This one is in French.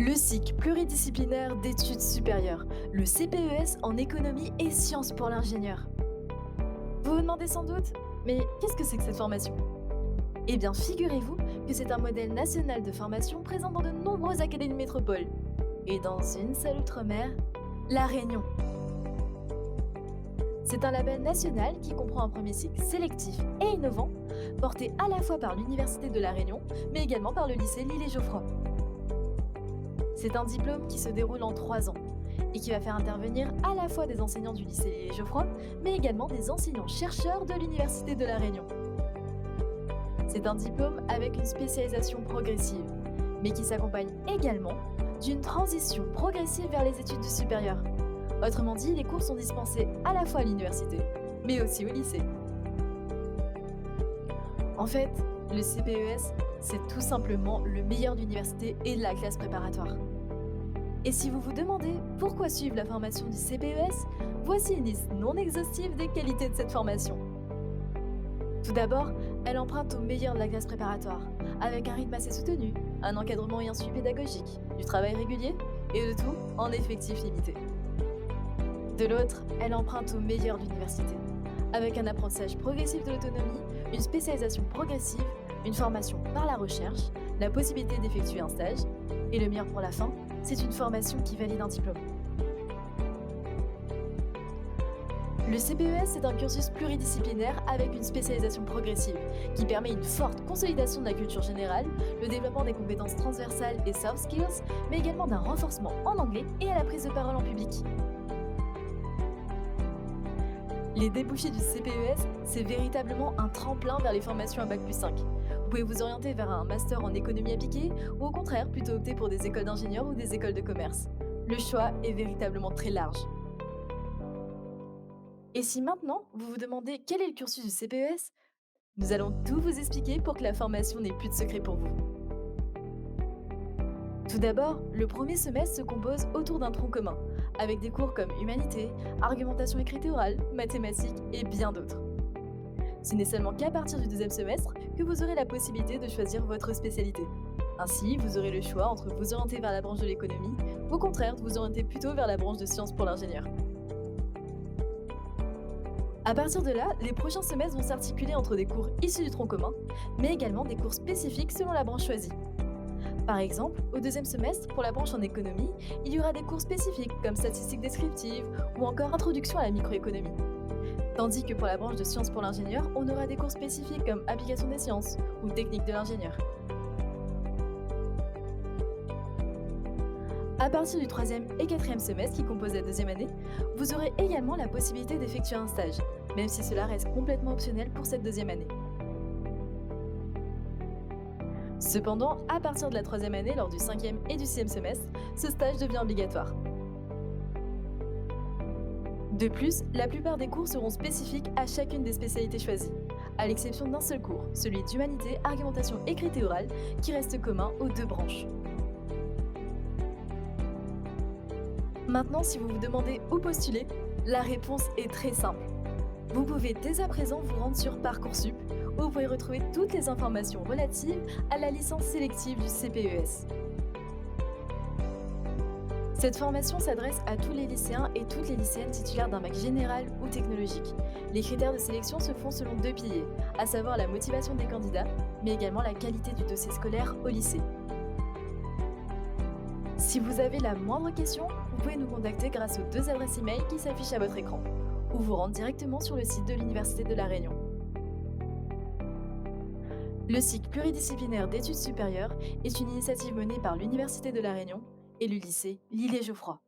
Le cycle pluridisciplinaire d'études supérieures, le CPES en économie et sciences pour l'ingénieur. Vous vous demandez sans doute, mais qu'est-ce que c'est que cette formation? Eh bien, figurez-vous que c'est un modèle national de formation présent dans de nombreuses académies métropoles. Et dans une seule outre-mer, La Réunion. C'est un label national qui comprend un premier cycle sélectif et innovant, porté à la fois par l'Université de La Réunion, mais également par le lycée Lille et Geoffroy. C'est un diplôme qui se déroule en 3 ans et qui va faire intervenir à la fois des enseignants du lycée Lille et Geoffroy, mais également des enseignants-chercheurs de l'Université de La Réunion. C'est un diplôme avec une spécialisation progressive, mais qui s'accompagne également d'une transition progressive vers les études supérieures. Autrement dit, les cours sont dispensés à la fois à l'université, mais aussi au lycée. En fait, le CPES, c'est tout simplement le meilleur de l'université et de la classe préparatoire. Et si vous vous demandez pourquoi suivre la formation du CPES, voici une liste non exhaustive des qualités de cette formation. Tout d'abord, elle emprunte au meilleur de la classe préparatoire, avec un rythme assez soutenu, un encadrement et un suivi pédagogique, du travail régulier et le tout en effectif limité. De l'autre, elle emprunte au meilleur de l'université, avec un apprentissage progressif de l'autonomie, une spécialisation progressive, une formation par la recherche, la possibilité d'effectuer un stage, et le meilleur pour la fin, c'est une formation qui valide un diplôme. Le CPES est un cursus pluridisciplinaire avec une spécialisation progressive qui permet une forte consolidation de la culture générale, le développement des compétences transversales et soft skills, mais également d'un renforcement en anglais et à la prise de parole en public. Les débouchés du CPES, c'est véritablement un tremplin vers les formations à Bac+5. Vous pouvez vous orienter vers un master en économie appliquée ou au contraire plutôt opter pour des écoles d'ingénieurs ou des écoles de commerce. Le choix est véritablement très large. Et si maintenant vous vous demandez quel est le cursus du CPES, nous allons tout vous expliquer pour que la formation n'ait plus de secret pour vous. Tout d'abord, le premier semestre se compose autour d'un tronc commun, avec des cours comme humanité, argumentation écrite et orale, mathématiques et bien d'autres. Ce n'est seulement qu'à partir du deuxième semestre que vous aurez la possibilité de choisir votre spécialité. Ainsi, vous aurez le choix entre vous orienter vers la branche de l'économie ou au contraire de vous orienter plutôt vers la branche de sciences pour l'ingénieur. À partir de là, les prochains semestres vont s'articuler entre des cours issus du tronc commun, mais également des cours spécifiques selon la branche choisie. Par exemple, au deuxième semestre, pour la branche en économie, il y aura des cours spécifiques comme statistiques descriptives ou encore introduction à la microéconomie. Tandis que pour la branche de sciences pour l'ingénieur, on aura des cours spécifiques comme application des sciences ou technique de l'ingénieur. À partir du troisième et quatrième semestre qui composent la deuxième année, vous aurez également la possibilité d'effectuer un stage, même si cela reste complètement optionnel pour cette deuxième année. Cependant, à partir de la troisième année, lors du cinquième et du sixième semestre, ce stage devient obligatoire. De plus, la plupart des cours seront spécifiques à chacune des spécialités choisies, à l'exception d'un seul cours, celui d'humanité, argumentation écrite et orale, qui reste commun aux deux branches. Maintenant, si vous vous demandez où postuler, la réponse est très simple. Vous pouvez dès à présent vous rendre sur Parcoursup, où vous pouvez retrouver toutes les informations relatives à la licence sélective du CPES. Cette formation s'adresse à tous les lycéens et toutes les lycéennes titulaires d'un bac général ou technologique. Les critères de sélection se font selon 2 piliers, à savoir la motivation des candidats, mais également la qualité du dossier scolaire au lycée. Si vous avez la moindre question, vous pouvez nous contacter grâce aux 2 adresses e-mail qui s'affichent à votre écran, ou vous rendre directement sur le site de l'Université de La Réunion. Le cycle pluridisciplinaire d'études supérieures est une initiative menée par l'Université de La Réunion et le lycée Lille et Geoffroy.